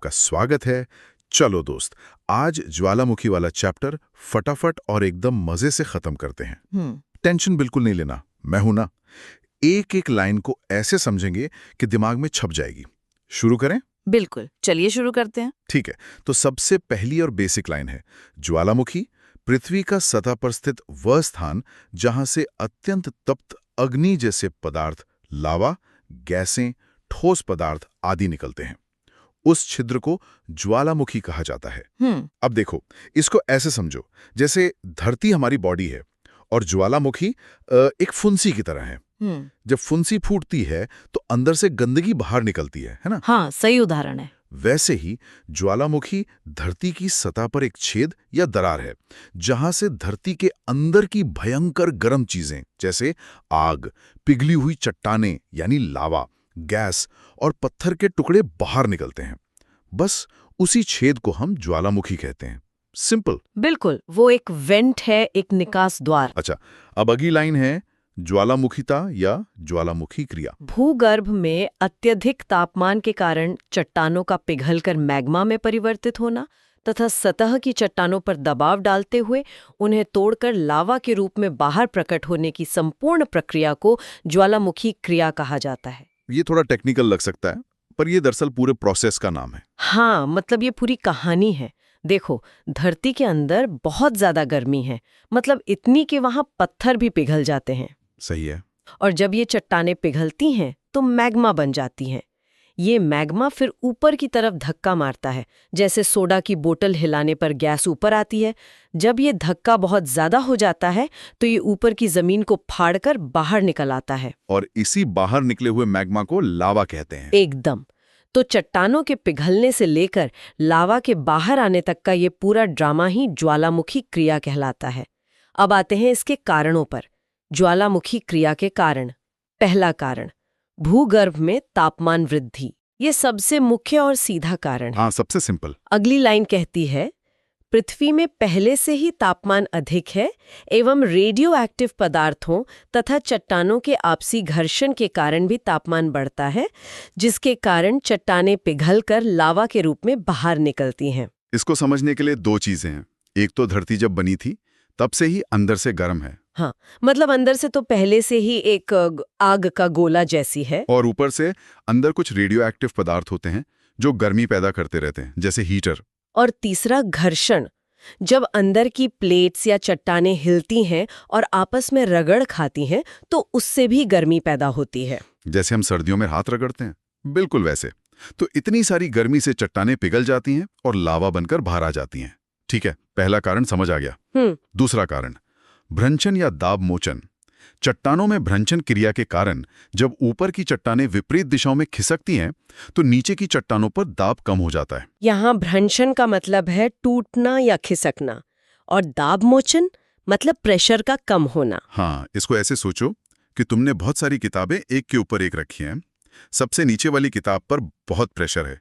आपका स्वागत है। चलो दोस्त, आज ज्वालामुखी वाला चैप्टर फटाफट और एकदम मजे से खत्म करते हैं। टेंशन बिल्कुल नहीं लेना, मैं हूं ना। एक एक लाइन को ऐसे समझेंगे कि दिमाग में छप जाएगी। शुरू करें? बिल्कुल, चलिए शुरू करते हैं। ठीक है। तो सबसे पहली और बेसिक लाइन है, ज्वालामुखी पृथ्वी का सतह पर स्थित वह स्थान जहां से अत्यंत तप्त अग्नि जैसे पदार्थ, लावा, गैसें, ठोस पदार्थ आदि निकलते हैं। उस छिद्र को ज्वालामुखी कहा जाता है। अब देखो, इसको ऐसे समझो जैसे धरती हमारी बॉडी है और ज्वालामुखी एक फुंसी की तरह है। जब फुंसी फूटती है तो अंदर से गंदगी बाहर निकलती है ना? हाँ, सही उदाहरण है। वैसे ही ज्वालामुखी धरती की सतह पर एक छेद या दरार है जहां से धरती के अंदर की भयंकर गर्म चीजें जैसे आग, पिघली हुई चट्टानें यानी लावा, गैस और पत्थर के टुकड़े बाहर निकलते हैं। बस उसी छेद को हम ज्वालामुखी कहते हैं। सिंपल। बिल्कुल, वो एक वेंट है, एक निकास द्वार। अच्छा, अब अगली लाइन है ज्वालामुखिता या ज्वालामुखी क्रिया। भूगर्भ में अत्यधिक तापमान के कारण चट्टानों का पिघलकर मैग्मा में परिवर्तित होना तथा सतह की चट्टानों पर दबाव डालते हुए उन्हें तोड़कर लावा के रूप में बाहर प्रकट होने की संपूर्ण प्रक्रिया को ज्वालामुखी क्रिया कहा जाता है। ये थोड़ा टेक्निकल लग सकता है, पर ये दरअसल पूरे प्रोसेस का नाम है। हाँ, मतलब ये पूरी कहानी है। देखो, धरती के अंदर बहुत ज्यादा गर्मी है, मतलब इतनी कि वहां पत्थर भी पिघल जाते हैं। सही है। और जब ये चट्टानें पिघलती हैं तो मैग्मा बन जाती हैं। ये मैग्मा फिर ऊपर की तरफ धक्का मारता है, जैसे सोडा की बोतल हिलाने पर गैस ऊपर आती है। जब ये धक्का बहुत ज्यादा हो जाता है तो ये ऊपर की जमीन को फाड़कर बाहर निकल आता है। और इसी बाहर निकले हुए मैग्मा को लावा कहते हैं। एकदम। तो चट्टानों के पिघलने से लेकर लावा के बाहर आने तक का ये पूरा ड्रामा ही ज्वालामुखी क्रिया कहलाता है। अब आते हैं इसके कारणों पर। ज्वालामुखी क्रिया के कारण। पहला कारण, भूगर्भ में तापमान वृद्धि। ये सबसे मुख्य और सीधा कारण है। हाँ, सबसे सिंपल। अगली लाइन कहती है, पृथ्वी में पहले से ही तापमान अधिक है एवं रेडियो एक्टिव पदार्थों तथा चट्टानों के आपसी घर्षण के कारण भी तापमान बढ़ता है, जिसके कारण चट्टानें पिघलकर लावा के रूप में बाहर निकलती हैं। इसको समझने के लिए दो चीजें हैं। एक तो धरती जब बनी थी तब से ही अंदर से गर्म है। हाँ, मतलब अंदर से तो पहले से ही एक आग का गोला जैसी है। और ऊपर से अंदर कुछ रेडियो एक्टिव पदार्थ होते हैं जो गर्मी पैदा करते रहते हैं, जैसे हीटर। और तीसरा, घर्षण। जब अंदर की प्लेट्स या चट्टानें हिलती हैं और आपस में रगड़ खाती हैं तो उससे भी गर्मी पैदा होती है। जैसे हम सर्दियों में हाथ रगड़ते हैं, बिल्कुल वैसे। तो इतनी सारी गर्मी से चट्टानें पिघल जाती हैं और लावा बनकर बाहर आ जाती हैं। ठीक है, पहला कारण समझ आ गया। दूसरा कारण, भ्रंशन या दाब मोचन। चट्टानों में भ्रंशन क्रिया के कारण जब ऊपर की चट्टानें विपरीत दिशाओं में खिसकती हैं तो नीचे की चट्टानों पर दाब कम हो जाता है। यहाँ भ्रंशन का मतलब है टूटना या खिसकना, और दाब मोचन मतलब प्रेशर का कम होना। हाँ, इसको ऐसे सोचो कि तुमने बहुत सारी किताबें एक के ऊपर एक रखी हैं। सबसे नीचे वाली किताब पर बहुत प्रेशर है।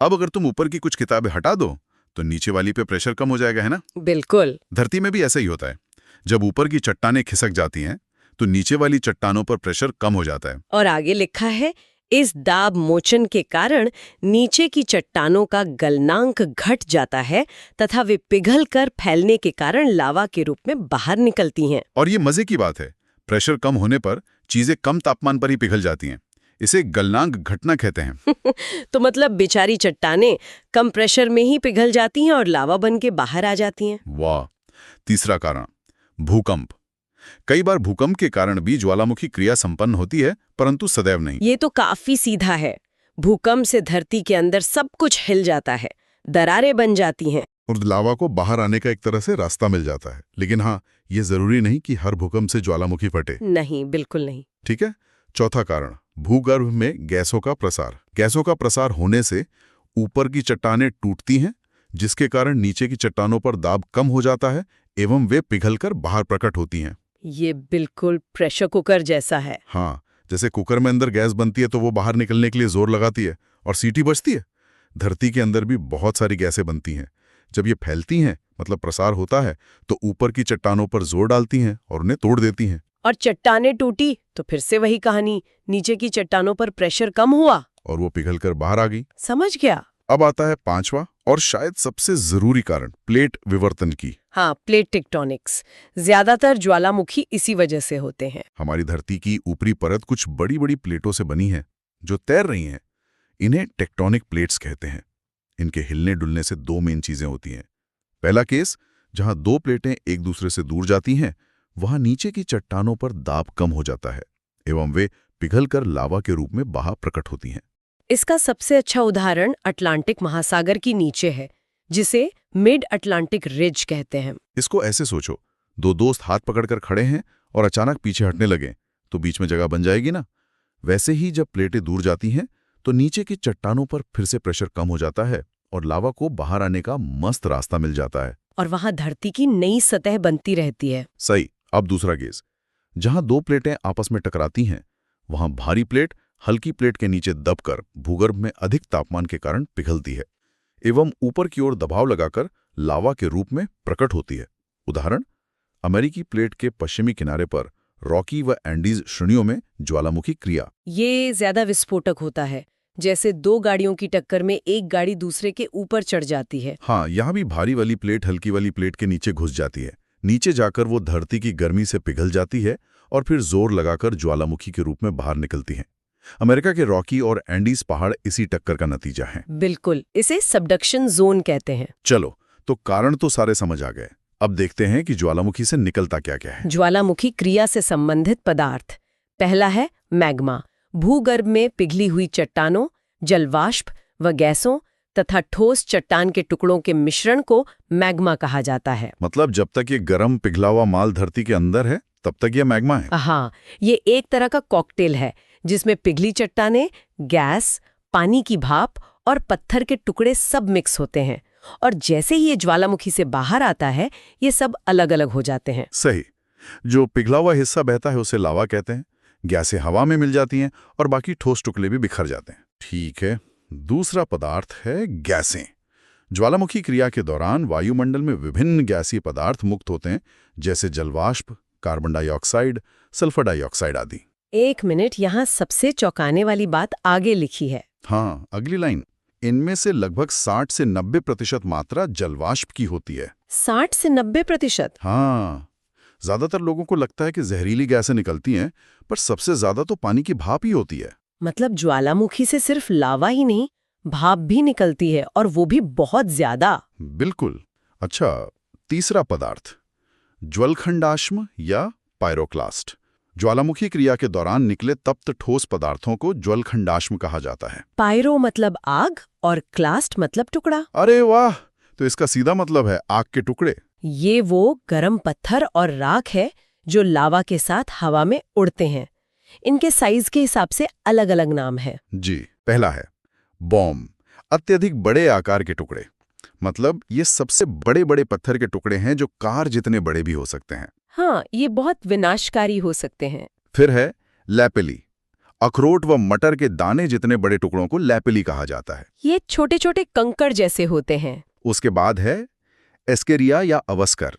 अब अगर तुम ऊपर की कुछ किताबें हटा दो तो नीचे वाली पे प्रेशर कम हो जाएगा, है ना? बिल्कुल। धरती में भी ऐसा ही होता है। जब ऊपर की चट्टानें खिसक जाती हैं तो नीचे वाली चट्टानों पर प्रेशर कम हो जाता है। और आगे लिखा है, इस दाब मोचन के कारण नीचे की चट्टानों का गलनांक घट जाता है तथा वे पिघलकर फैलने के कारण लावा के रूप में बाहर निकलती हैं। और ये मजे की बात है, प्रेशर कम होने पर चीजें कम तापमान पर ही पिघल जाती हैं। इसे गलनांक घटना कहते हैं। तो मतलब बेचारी चट्टानें कम प्रेशर में ही पिघल जाती हैं और लावा बन के बाहर आ जाती हैं। वाह। तीसरा कारण, भूकंप। कई बार भूकंप के कारण भी ज्वालामुखी क्रिया संपन्न होती है, परंतु सदैव नहीं। ये तो काफी सीधा है। भूकंप से धरती के अंदर सब कुछ हिल जाता है, दरारें बन जाती हैं और लावा को बाहर आने का एक तरह से रास्ता मिल जाता है। लेकिन हाँ, ये जरूरी नहीं कि हर भूकंप से ज्वालामुखी फटे। नहीं, बिल्कुल नहीं। ठीक है। चौथा कारण, भूगर्भ में गैसों का प्रसार। गैसों का प्रसार होने से ऊपर की चट्टानें टूटती हैं, जिसके कारण नीचे की चट्टानों पर दाब कम हो जाता है एवं वे पिघलकर बाहर प्रकट होती हैं। ये बिल्कुल प्रेशर कुकर जैसा है। हाँ, जैसे कुकर में अंदर गैस बनती है तो वो बाहर निकलने के लिए जोर लगाती है और सीटी बजती है। धरती के अंदर भी बहुत सारी गैसें बनती हैं। जब ये फैलती हैं, मतलब प्रसार होता है, तो ऊपर की चट्टानों पर जोर डालती हैं और उन्हें तोड़ देती हैं। और चट्टानें टूटी तो फिर से वही कहानी, नीचे की चट्टानों पर प्रेशर कम हुआ और वो पिघलकर बाहर आ गई। समझ गया। अब आता है पांचवा और शायद सबसे जरूरी कारण, प्लेट विवर्तन की। हाँ, प्लेट टेक्टोनिक्स। ज्यादातर ज्वालामुखी इसी वजह से होते हैं। हमारी धरती की ऊपरी परत कुछ बड़ी बड़ी प्लेटों से बनी है जो तैर रही हैं। इन्हें टेक्टोनिक प्लेट्स कहते हैं। इनके हिलने डुलने से दो मेन चीजें होती हैं। पहला केस, जहां दो प्लेटें एक दूसरे से दूर जाती हैं, वहां नीचे की चट्टानों पर दाब कम हो जाता है एवं वे पिघलकर लावा के रूप में बाहर प्रकट होती हैं। इसका सबसे अच्छा उदाहरण अटलांटिक महासागर की नीचे है, जिसे मिड अटलांटिक रिज कहते हैं। इसको ऐसे सोचो, दो दोस्त हाथ पकड़कर खड़े हैं और अचानक पीछे हटने लगे तो बीच में जगह बन जाएगी ना। वैसे ही जब प्लेटें दूर जाती हैं तो नीचे की चट्टानों पर फिर से प्रेशर कम हो जाता है और लावा को बाहर आने का मस्त रास्ता मिल जाता है। और वहां धरती की नई सतह बनती रहती है। सही। अब दूसरा केस, जहां दो प्लेटें आपस में टकराती हैं, वहां भारी प्लेट हल्की प्लेट के नीचे दबकर भूगर्भ में अधिक तापमान के कारण पिघलती है एवं ऊपर की ओर दबाव लगाकर लावा के रूप में प्रकट होती है। उदाहरण, अमेरिकी प्लेट के पश्चिमी किनारे पर रॉकी व एंडीज श्रेणियों में ज्वालामुखी क्रिया। ये ज्यादा विस्फोटक होता है, जैसे दो गाड़ियों की टक्कर में एक गाड़ी दूसरे के ऊपर चढ़ जाती है। हाँ, यहाँ भी भारी वाली प्लेट हल्की वाली प्लेट के नीचे घुस जाती है। नीचे जाकर वो धरती की गर्मी से पिघल जाती है और फिर जोर लगाकर ज्वालामुखी के रूप में बाहर निकलती है। अमेरिका के रॉकी और एंडीज पहाड़ इसी टक्कर का नतीजा हैं। बिल्कुल, इसे सबडक्शन जोन कहते हैं। चलो, तो कारण तो सारे समझ आ गए। अब देखते हैं कि ज्वालामुखी से निकलता क्या क्या है। ज्वालामुखी क्रिया से संबंधित पदार्थ। पहला है मैग्मा, भूगर्भ में पिघली हुई चट्टानों, जलवाष्प व गैसों तथा ठोस चट्टान के टुकड़ों के मिश्रण को मैग्मा कहा जाता है। मतलब जब तक ये गर्म पिघला हुआ माल धरती के अंदर है तब तक ये मैग्मा है। हाँ, ये एक तरह का कॉकटेल है जिसमें पिघली चट्टानें, गैस, पानी की भाप और पत्थर के टुकड़े सब मिक्स होते हैं। और जैसे ही ये ज्वालामुखी से बाहर आता है, ये सब अलग अलग हो जाते हैं। सही। जो पिघला हुआ हिस्सा बहता है उसे लावा कहते हैं, गैसें हवा में मिल जाती हैं और बाकी ठोस टुकड़े भी बिखर जाते हैं। ठीक है, दूसरा पदार्थ है गैसें। ज्वालामुखी क्रिया के दौरान वायुमंडल में विभिन्न गैसीय पदार्थ मुक्त होते हैं, जैसे जलवाष्प, कार्बन डाइऑक्साइड, सल्फर डाइऑक्साइड आदि। एक मिनट, यहाँ सबसे चौंकाने वाली बात आगे लिखी है। हाँ, अगली लाइन, इनमें से लगभग 60 से 90% मात्रा जलवाष्प की होती है। 60 से 90%? हाँ, ज्यादातर लोगों को लगता है कि जहरीली गैसें निकलती हैं, पर सबसे ज्यादा तो पानी की भाप ही होती है। मतलब ज्वालामुखी से सिर्फ लावा ही नहीं, भाप भी निकलती है, और वो भी बहुत ज्यादा। बिल्कुल। अच्छा, तीसरा पदार्थ, ज्वलखंडाश्म या पायरोक्लास्ट। ज्वालामुखी क्रिया के दौरान निकले तप्त ठोस पदार्थों को ज्वलखंडाश्म कहा जाता है। पायरो मतलब आग और क्लास्ट मतलब टुकड़ा। अरे वाह, तो इसका सीधा मतलब है आग के टुकड़े। ये वो गरम पत्थर और राख है जो लावा के साथ हवा में उड़ते हैं। इनके साइज के हिसाब से अलग अलग नाम है। जी, पहला है बॉम्ब, अत्यधिक बड़े आकार के टुकड़े। मतलब ये सबसे बड़े बड़े पत्थर के टुकड़े हैं जो कार जितने बड़े भी हो सकते हैं। हाँ, ये बहुत विनाशकारी हो सकते हैं। फिर है लैपेली, अखरोट व मटर के दाने जितने बड़े टुकड़ों को लैपेली कहा जाता है। ये छोटे छोटे कंकड़ जैसे होते हैं। उसके बाद है एस्केरिया या अवस्कर,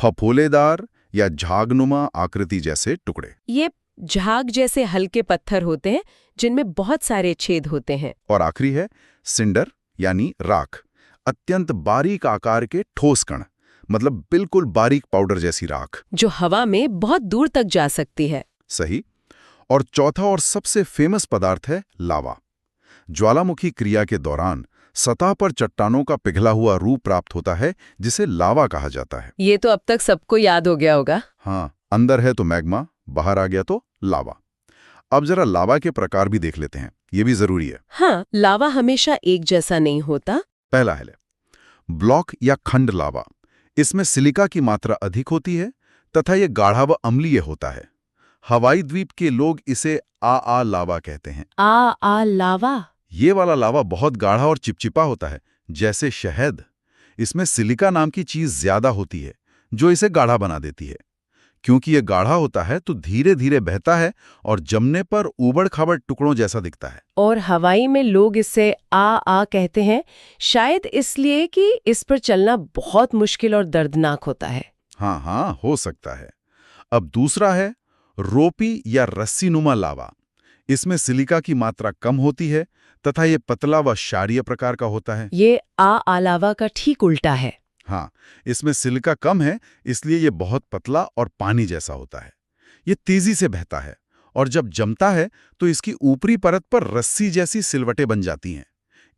फफोलेदार या झागनुमा आकृति जैसे टुकड़े। ये झाग जैसे हल्के पत्थर होते हैं जिनमें बहुत सारे छेद होते हैं। और आखिरी है सिंडर यानी राख, अत्यंत बारीक आकार के ठोस कण, मतलब बिल्कुल बारीक पाउडर जैसी राख जो हवा में बहुत दूर तक जा सकती है। सही। और चौथा और सबसे फेमस पदार्थ है लावा। ज्वालामुखी क्रिया के दौरान सतह पर चट्टानों का पिघला हुआ रूप प्राप्त होता है जिसे लावा कहा जाता है। ये तो अब तक सबको याद हो गया होगा। हाँ, अंदर है तो मैग्मा, बाहर आ गया तो लावा। अब जरा लावा के प्रकार भी देख लेते हैं, ये भी जरूरी है। हाँ, लावा हमेशा एक जैसा नहीं होता। पहला है ब्लॉक या खंड लावा। इसमें सिलिका की मात्रा अधिक होती है तथा यह गाढ़ा व अम्लीय होता है। हवाई द्वीप के लोग इसे आ लावा कहते हैं। आ लावा। ये वाला लावा बहुत गाढ़ा और चिपचिपा होता है, जैसे शहद। इसमें सिलिका नाम की चीज ज्यादा होती है जो इसे गाढ़ा बना देती है। क्योंकि यह गाढ़ा होता है तो धीरे धीरे बहता है और जमने पर ऊबड़-खाबड़ टुकड़ों जैसा दिखता है। और हवाई में लोग इसे आ कहते हैं, शायद इसलिए कि इस पर चलना बहुत मुश्किल और दर्दनाक होता है। हाँ, हो सकता है। अब दूसरा है रोपी या रस्सीनुमा लावा। इसमें सिलिका की मात्रा कम होती है तथा ये पतला व क्षारीय प्रकार का होता है। ये लावा का ठीक उल्टा है। हाँ, इसमें सिलिका कम है, इसलिए ये बहुत पतला और पानी जैसा होता है। ये तेजी से बहता है और जब जमता है तो इसकी ऊपरी परत पर रस्सी जैसी सिलवटें बन जाती हैं।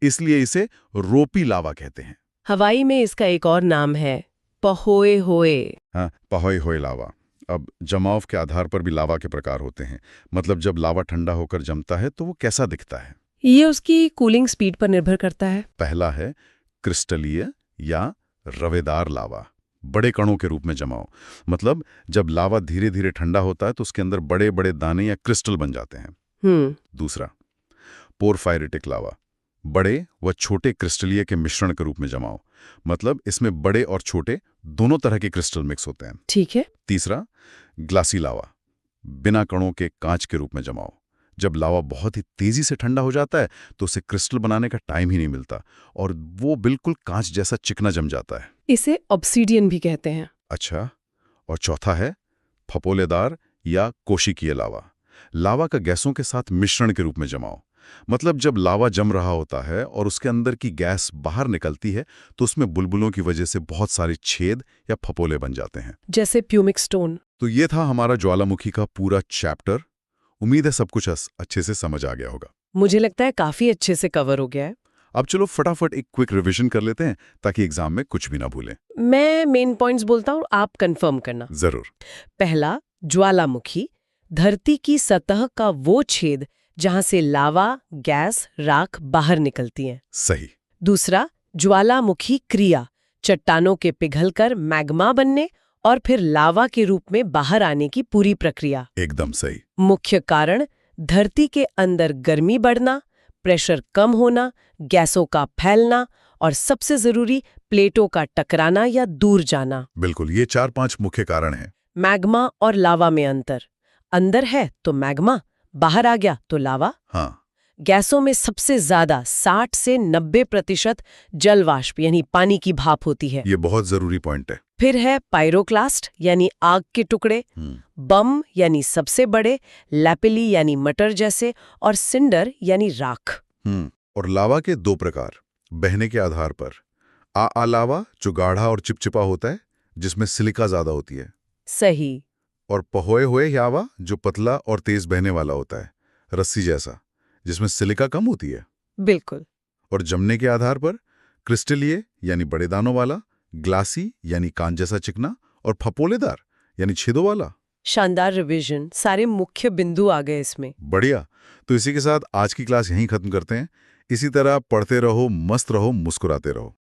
इसलिए इसे रोपी लावा कहते हैं। हवाई में इसका एक और नाम है पहोए होए। हाँ, पहोए होए लावा। अब जमाव के आधार पर भी लावा के प्रकार होते हैं। मतलब जब लावा ठंडा होकर जमता है तो वो कैसा दिखता है? ये उसकी कूलिंग स्पीड पर निर्भर करता है। पहला है क्रिस्टलीय या रवेदार लावा, बड़े कणों के रूप में जमाव। मतलब जब लावा धीरे धीरे ठंडा होता है तो उसके अंदर बड़े बड़े दाने या क्रिस्टल बन जाते हैं। दूसरा, पोरफायरिटिक लावा, बड़े व छोटे क्रिस्टलीय के मिश्रण के रूप में जमाव। मतलब इसमें बड़े और छोटे दोनों तरह के क्रिस्टल मिक्स होते हैं। ठीक है। तीसरा, ग्लासी लावा, बिना कणों के कांच के रूप में जमाव। जब लावा बहुत ही तेजी से ठंडा हो जाता है तो उसे क्रिस्टल बनाने का टाइम ही नहीं मिलता और वो बिल्कुल कांच जैसा चिकना जम जाता है। इसे ऑब्सीडियन भी कहते हैं। अच्छा, और चौथा है फपोलेदार या कोशिकीय लावा, लावा का गैसों के साथ मिश्रण के रूप में जमाव। मतलब जब लावा जम रहा होता है और उसके अंदर की गैस बाहर निकलती है तो उसमें बुलबुलों की वजह से बहुत सारे छेद या फपोले बन जाते हैं, जैसे प्यूमिक स्टोन। तो ये था हमारा ज्वालामुखी का पूरा चैप्टर। उम्मीद है सब कुछ अच्छे से समझ आ गया होगा। मुझे लगता है काफी अच्छे से कवर हो गया है। अब चलो फटाफट एक क्विक रिवीजन कर लेते हैं ताकि एग्जाम में कुछ भी ना भूलें। मैं मेन पॉइंट्स बोलता हूँ, आप कंफर्म करना। जरूर। पहला, ज्वालामुखी धरती की सतह का वो छेद जहां से लावा, गैस, राख बाहर निकलती हैं। सही। दूसरा, ज्वालामुखी क्रिया, चट्टानों के पिघलकर मैग्मा बनने और फिर लावा के रूप में बाहर आने की पूरी प्रक्रिया। एकदम सही। मुख्य कारण, धरती के अंदर गर्मी बढ़ना, प्रेशर कम होना, गैसों का फैलना और सबसे जरूरी प्लेटों का टकराना या दूर जाना। बिल्कुल, ये 4-5 मुख्य कारण हैं। मैग्मा और लावा में अंदर है तो मैग्मा, बाहर आ गया तो लावा। हाँ। गैसों में सबसे ज्यादा 60 से 90% जल वाष्प यानी पानी की भाप होती है। ये बहुत जरूरी पॉइंट है। फिर है पायरोक्लास्ट यानी आग के टुकड़े, बम यानी सबसे बड़े, लैपिली यानी मटर जैसे, और सिंडर यानी राख। और लावा के 2 प्रकार, बहने के आधार पर। लावा जो गाढ़ा और चिपचिपा होता है जिसमें सिलिका ज्यादा होती है। सही। और पहोए हुए लावा जो पतला और तेज बहने वाला होता है, रस्सी जैसा, जिसमें सिलिका कम होती है। बिल्कुल। और जमने के आधार पर क्रिस्टलीय यानी बड़े दानों वाला, ग्लासी यानी कांच जैसा चिकना, और फपोलेदार यानी छेदों वाला। शानदार रिवीजन, सारे मुख्य बिंदु आ गए इसमें। बढ़िया। तो इसी के साथ आज की क्लास यहीं खत्म करते हैं। इसी तरह पढ़ते रहो, मस्त रहो, मुस्कुराते रहो।